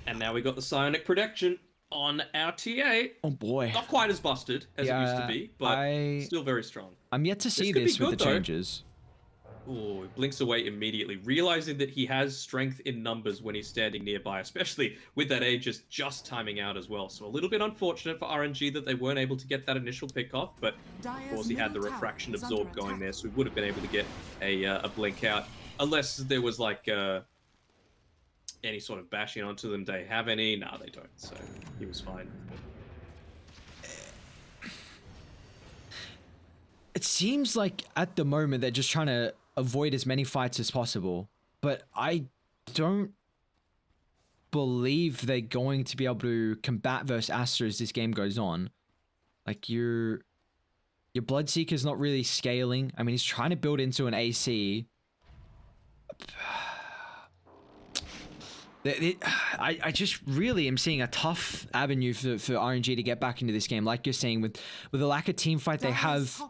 And now we got the Psionic Protection on our TA. Oh boy. Not quite as busted as it used to be, but still very strong. I'm yet to see this with the changes. Oh, blinks away immediately, realizing that he has strength in numbers when he's standing nearby, especially with that Aegis just timing out as well. So a little bit unfortunate for RNG that they weren't able to get that initial pick off, but of course he had the refraction absorb going there, so he would have been able to get a blink out, unless there was like any sort of bashing onto them. Do they have any? No, they don't, so he was fine. It seems like at the moment they're just trying to avoid as many fights as possible, but I don't believe they're going to be able to combat versus Aster as this game goes on. Like, your Bloodseeker's not really scaling. I mean, he's trying to build into an AC. I just really am seeing a tough avenue for RNG to get back into this game. Like you're saying, with the lack of team fight they have,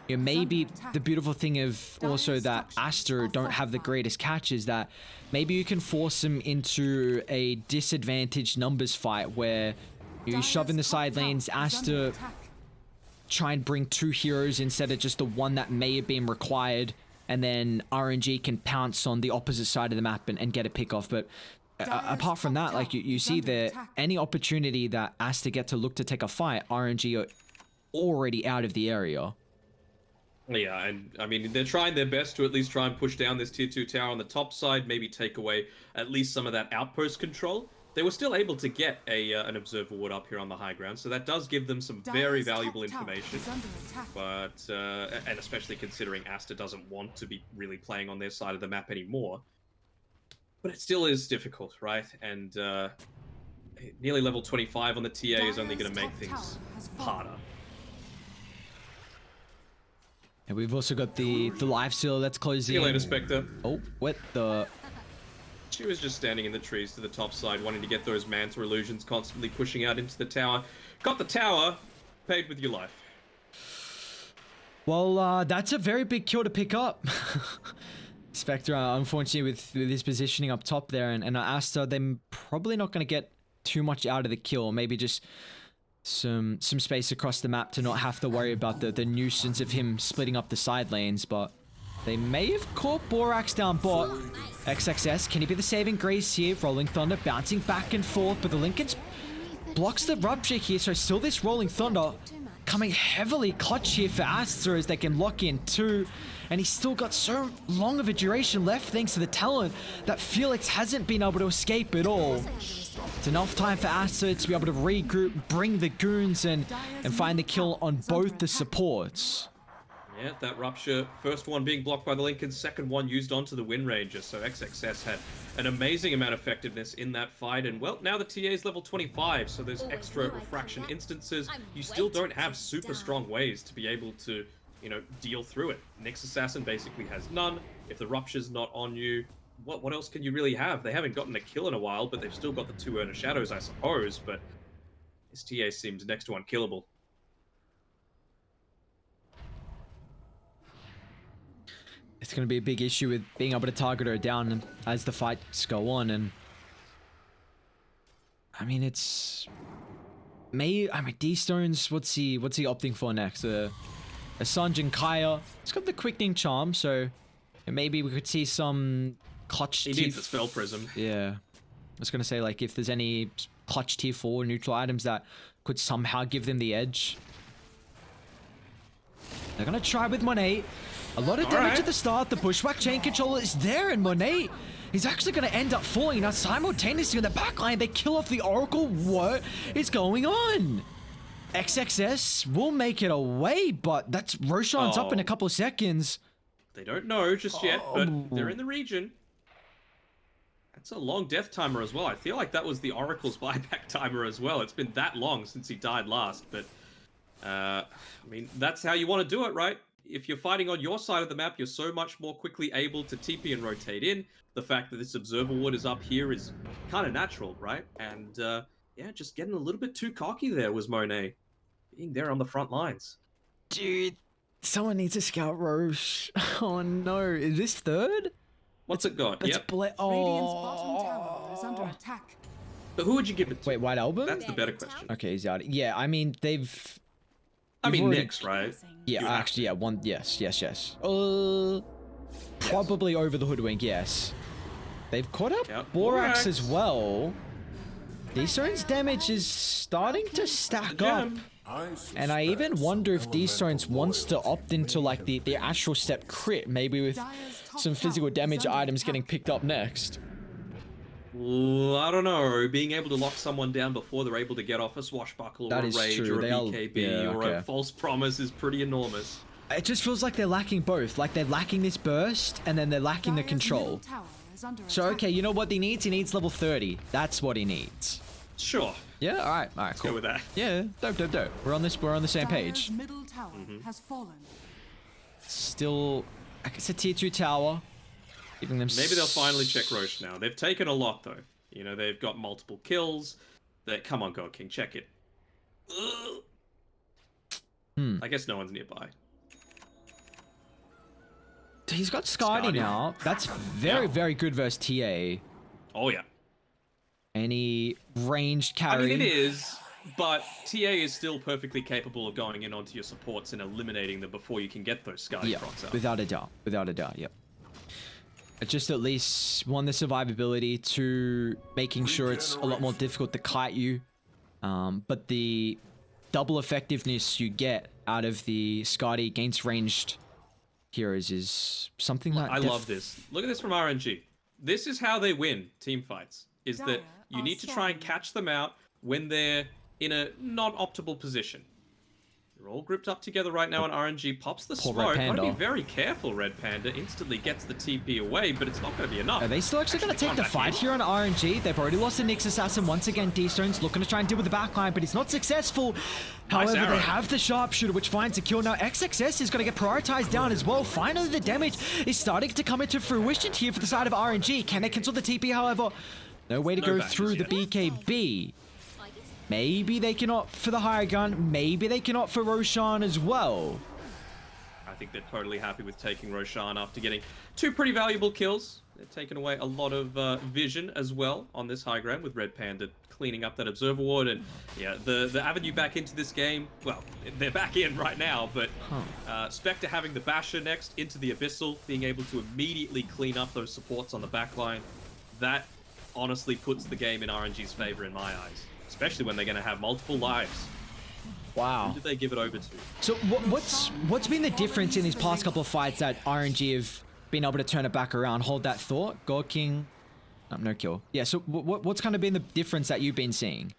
maybe the beautiful thing of also that Aster don't have the greatest catch is that maybe you can force them into a disadvantaged numbers fight where you shove in the side lanes, Aster try and bring 2 heroes instead of just the one that may have been required, and then RNG can pounce on the opposite side of the map and get a pick off. But apart from that, like you see there, any opportunity that Aster get to look to take a fight, RNG are already out of the area. Yeah, and I mean, they're trying their best to at least try and push down this tier 2 tower on the top side, maybe take away at least some of that outpost control. They were still able to get an observer ward up here on the high ground, so that does give them some very valuable information. But, and especially considering Aster doesn't want to be really playing on their side of the map anymore. But it still is difficult, right? And nearly level 25 on the TA is only going to make things harder. And we've also got the life seal that's closing. See you later, Spectre. Oh, what the... She was just standing in the trees to the top side, wanting to get those Manta illusions, constantly pushing out into the tower. Got the tower, paid with your life. Well, that's a very big kill to pick up. Spectre, unfortunately, with his positioning up top there, and Aster, they're probably not going to get too much out of the kill. Maybe just some space across the map to not have to worry about the nuisance of him splitting up the side lanes, but they may have caught Borax down bot. XXS, can he be the saving grace here? Rolling Thunder bouncing back and forth, but the Lincoln's blocks the rupture here, so still this Rolling Thunder coming heavily clutch here for Aster as they can lock in 2. And he's still got so long of a duration left thanks to the talent that Felix hasn't been able to escape at all. It's enough time for Aster to be able to regroup, bring the goons and find the kill on both the supports. Yeah, that rupture, first one being blocked by the Lincoln, second one used onto the Wind Ranger, so XXS had an amazing amount of effectiveness in that fight, and well, now the TA is level 25, so there's extra refraction instances. You still don't have super strong ways to be able to, you know, deal through it. Nyx Assassin basically has none. If the rupture's not on you, what else can you really have? They haven't gotten a kill in a while, but they've still got the 2 Earner Shadows, I suppose, but this TA seems next to unkillable. It's going to be a big issue with being able to target her down as the fights go on, and I mean, D-Stones, what's he opting for next? A Sanj and Kaya. He's got the Quickening Charm, so maybe we could see some clutch. He needs the Spell Prism. Yeah, I was going to say, like, if there's any clutch tier 4 neutral items that could somehow give them the edge. They're going to try with Monet. A lot of damage at the start. The Bushwhack chain controller is there, and Monet is actually going to end up falling. Now, simultaneously in the backline, they kill off the Oracle. What is going on? XXS will make it away, but that's Roshan's up in a couple of seconds. They don't know just yet, but they're in the region. That's a long death timer as well. I feel like that was the Oracle's buyback timer as well. It's been that long since he died last, but I mean, that's how you want to do it, right? If you're fighting on your side of the map, you're so much more quickly able to TP and rotate in. The fact that this Observer Ward is up here is kind of natural, right? And yeah, just getting a little bit too cocky there was Monet. Being there on the front lines. Dude, someone needs a scout Roche. Oh no, is this third? What's it got? It's Yep. Radiant's bottom tower is under attack. But who would you give it to? Wait, White Album? That's the better question. Okay, he's out. Yeah, I mean, they've... I mean, already... Nyx, right? Yeah, You actually, yeah, one... Yes. Probably over the Hoodwink, yes. They've caught up Borax as well. D-Stone's damage is starting to stack up. And I even wonder if D-Stones wants to opt into, like, the Astral Step crit, maybe with some physical damage items getting picked up next. I don't know. Being able to lock someone down before they're able to get off a Swashbuckle or a Rage or a BKB or a False Promise is pretty enormous. It just feels like they're lacking both. Like, they're lacking this burst, and then they're lacking the control. So, okay, you know what he needs? He needs level 30. That's what he needs. Sure. Yeah, alright, cool. Let's go with that. Yeah, dope. We're on the same page. Middle tower has fallen. Still, I guess a tier 2 tower. Giving them Maybe they'll finally check Roche now. They've taken a lot, though. You know, they've got multiple kills. Come on, God King, check it. I guess no one's nearby. He's got Skadi now. That's very good versus TA. Oh, yeah. Any ranged carry? I mean, it is, but TA is still perfectly capable of going in onto your supports and eliminating them before you can get those Skadi procs up. Without a doubt, yep. It's just at least, one, the survivability, two, making sure it's a lot more difficult to kite you. But the double effectiveness you get out of the Skadi against ranged heroes is something that... I love this. Look at this from RNG. This is how they win team fights, is that you need to try and catch them out when they're in a non-optimal position. They're all grouped up together right now, and RNG pops the smoke. Gotta be very careful, Red Panda. Instantly gets the TP away, but it's not going to be enough. Are they still actually going to take the fight here on RNG? They've already lost the Nyx Assassin once again. D-Stone's looking to try and deal with the backline, but he's not successful. However, they have the Sharpshooter, which finds a kill. Now, XXS is going to get prioritized down as well. Finally, the damage is starting to come into fruition here for the side of RNG. Can they cancel the TP, however? No way to go through the BKB. Maybe they can opt for the higher gun. Maybe they can opt for Roshan as well. I think they're totally happy with taking Roshan after getting 2 pretty valuable kills. They're taking away a lot of vision as well on this high ground, with Red Panda cleaning up that observer ward. And yeah, the avenue back into this game, well, they're back in right now, but Spectre having the Basher next into the Abyssal, being able to immediately clean up those supports on the backline, that honestly puts the game in RNG's favor in my eyes, especially when they're going to have multiple lives. Wow. Who did they give it over to? So what's been the difference in these past couple of fights that RNG have been able to turn it back around? Hold that thought. God King, no kill. Yeah, so what's kind of been the difference that you've been seeing?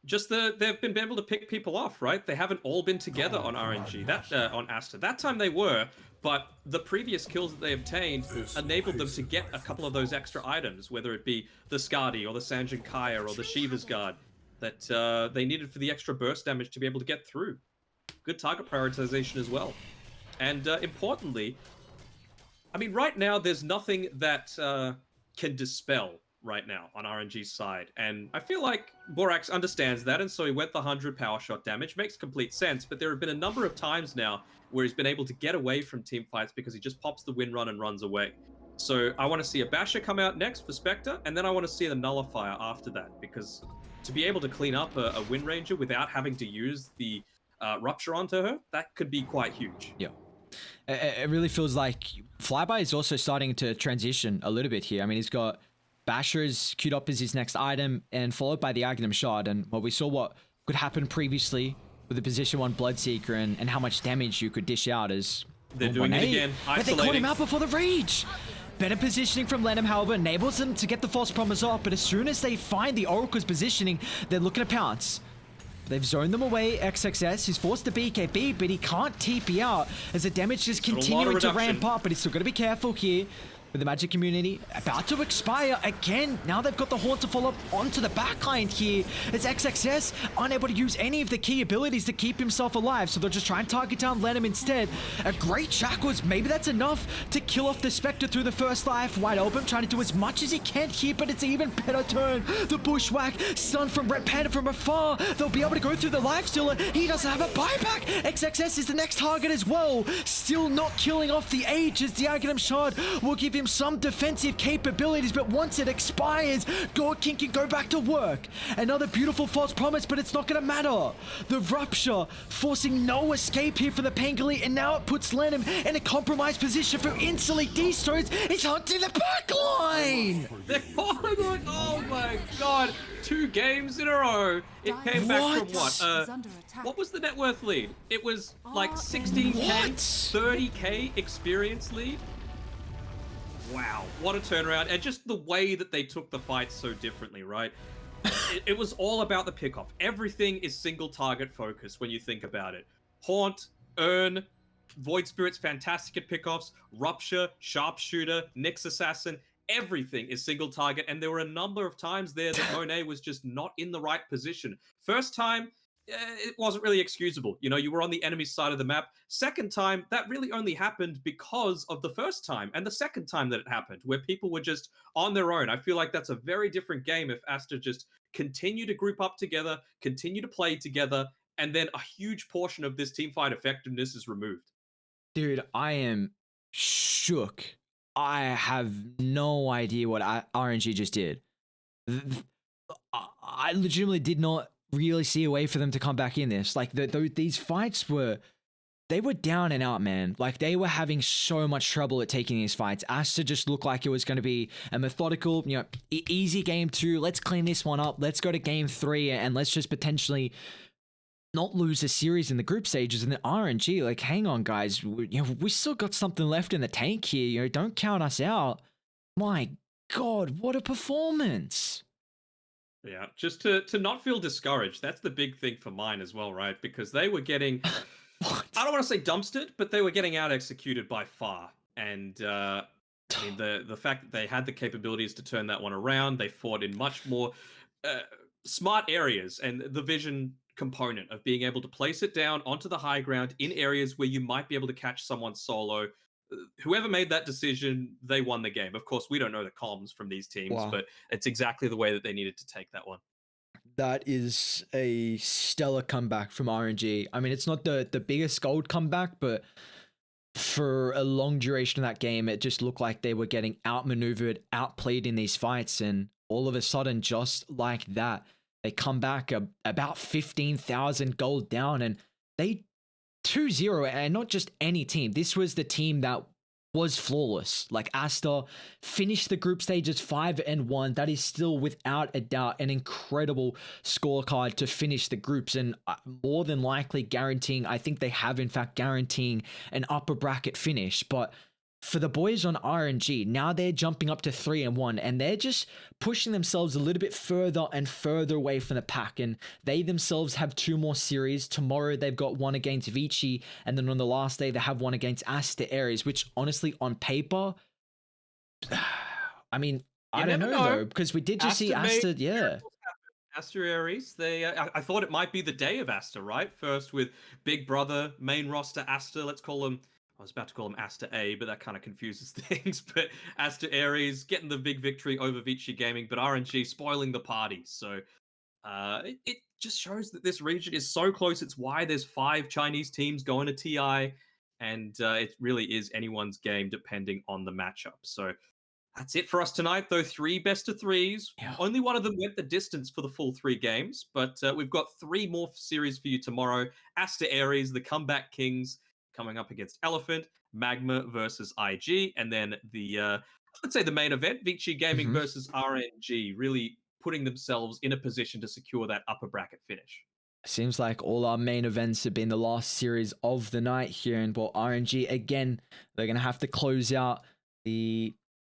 Just they've been able to pick people off, right? They haven't all been together on RNG, on Aster. That time they were, but the previous kills that they obtained enabled them to get a couple of those extra items, whether it be the Skadi or the Sanjin Kaya or the Shiva's Guard, that they needed for the extra burst damage to be able to get through. Good target prioritization as well. And importantly, I mean, right now there's nothing that can dispel right now on RNG's side. And I feel like Borax understands that, and so he went the 100 power shot damage. Makes complete sense, but there have been a number of times now where he's been able to get away from team fights because he just pops the win run and runs away. So I want to see a Basher come out next for Spectre, and then I want to see the Nullifier after that, because to be able to clean up a Wind Ranger without having to use the Rupture onto her, that could be quite huge. Yeah. It really feels like Flyby is also starting to transition a little bit here. I mean, he's got Basher's queued up as his next item, and followed by the Agnum Shard. And well, we saw what could happen previously with the position 1 Bloodseeker and how much damage you could dish out as... They're doing it again, but they caught him out before the Rage! Better positioning from Lenham, however, enables them to get the False Promise off, but as soon as they find the Oracle's positioning, they're looking to pounce. They've zoned them away. XXS, he's forced to BKB, but he can't TP out as the damage is continuing to ramp up, but he's still got to be careful here. With the Magic Community about to expire again. Now they've got the Haunt to follow up onto the backline here. As XXS unable to use any of the key abilities to keep himself alive, so they'll just try and target down Lenham instead. A great Shackles, maybe that's enough to kill off the Spectre through the first life. White Open trying to do as much as he can here, but it's even better turn. The Bushwhack, stun from Red Panda from afar. They'll be able to go through the life stealer. He doesn't have a buyback. XXS is the next target as well. Still not killing off the Age, as the Aghanim Shard will give him some defensive capabilities, but once it expires, God King can go back to work. Another beautiful False Promise, but it's not going to matter. The Rupture forcing no escape here for the Pangoli, and now it puts Lenham in a compromised position for instantly D-Stones. He's hunting the backline! Oh my god, 2 games in a row. It came back from what was the net worth lead? It was like 16k, 30k experience lead. Wow, what a turnaround. And just the way that they took the fight so differently, right? It was all about the pickoff. Everything is single target focused when you think about it. Haunt, Urn, Void Spirit's fantastic at pickoffs, Rupture, Sharpshooter, Nyx Assassin, everything is single target. And there were a number of times there that Monet was just not in the right position. First time, it wasn't really excusable. You know, you were on the enemy side of the map. Second time, that really only happened because of the first time and the second time that it happened, where people were just on their own. I feel like that's a very different game if Aster just continue to group up together, continue to play together, and then a huge portion of this teamfight effectiveness is removed. Dude, I am shook. I have no idea what RNG just did. I legitimately did not really see a way for them to come back in this. Like, these fights were down and out, man. Like, they were having so much trouble at taking these fights. Aster just looked like it was going to be a methodical, you know, easy game 2. Let's clean this one up. Let's go to game 3 and let's just potentially not lose a series in the group stages. And then RNG, like, hang on, guys. We still got something left in the tank here. You know, don't count us out. My God, what a performance. Yeah, just to not feel discouraged. That's the big thing for mine as well, right? Because they were getting, I don't want to say dumpstered, but they were getting out executed by far. And I mean, the fact that they had the capabilities to turn that one around, they fought in much more smart areas, and the vision component of being able to place it down onto the high ground in areas where you might be able to catch someone solo. Whoever made that decision, they won the game. Of course, we don't know the comms from these teams, but it's exactly the way that they needed to take that one. That is a stellar comeback from RNG. I mean, it's not the biggest gold comeback, but for a long duration of that game, it just looked like they were getting outmaneuvered, outplayed in these fights, and all of a sudden, just like that, they come back about 15,000 gold down, and they 2-0, and not just any team. This was the team that was flawless. Like Aster finished the group stages 5-1. That is still without a doubt an incredible scorecard to finish the groups, and more than likely guaranteeing, I think they have in fact guaranteeing an upper bracket finish. But for the boys on RNG, now they're jumping up to 3-1, and they're just pushing themselves a little bit further and further away from the pack. And they themselves have 2 more series. Tomorrow they've got one against Vici, and then on the last day they have one against Aster Aries, which honestly on paper, I mean, I don't know though, because we did just see Aster, yeah. Aster Aries, I thought it might be the day of Aster, right? First with Big Brother, main roster Aster, let's call them. I was about to call him Aster A, but that kind of confuses things. But Aster Aries getting the big victory over Vici Gaming, but RNG spoiling the party. So it just shows that this region is so close. It's why there's 5 Chinese teams going to TI, and it really is anyone's game depending on the matchup. So that's it for us tonight, though. 3 best of 3s. Yeah. Only one of them went the distance for the full 3 games, but we've got 3 more series for you tomorrow. Aster Aries, the Comeback Kings, coming up against Elephant, Magma versus IG, and then let's say the main event, Vici Gaming versus RNG, really putting themselves in a position to secure that upper bracket finish. Seems like all our main events have been the last series of the night here, and well, RNG again, they're gonna have to close out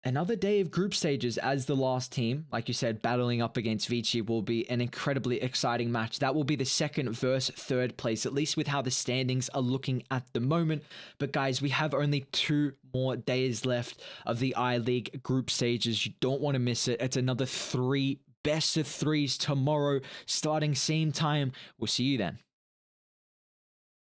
another day of group stages as the last team. Like you said, battling up against Vici will be an incredibly exciting match. That will be the second versus third place, at least with how the standings are looking at the moment. But guys, we have only 2 more days left of the I-League group stages. You don't want to miss it. It's another 3 best of 3s tomorrow, starting same time. We'll see you then.